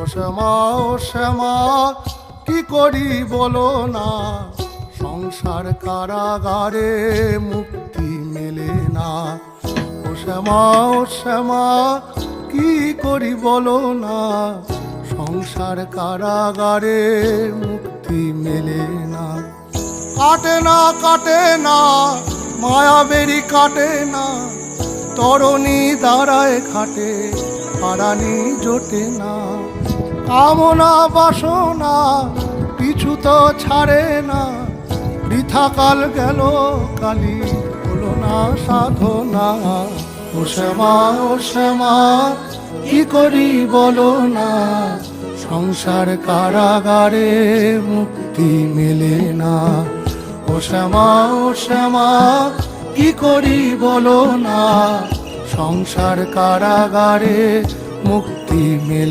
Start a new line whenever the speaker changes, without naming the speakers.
ও শ্যামা কি করি বলো না, সংসার কারাগারে মুক্তি মেলে না। ও শ্যামা কি করি বলো না, সংসার কারাগারে মুক্তি মেলে না। কাটে না মায়াবেরি কাটে না, তরণী দাঁড়ায় খাটে পারানি জোটে না। কামনা বাসনা পিছু তো ছাড়ে না, বৃথা কাল গেল কালি হলো না সাধনা। ও শ্যামা কি করি বলো না, সংসার কারাগারে মুক্তি মেলে না। ও শ্যামা কি করি বলো না, সংসার কারাগারে মুক্তি মেলে।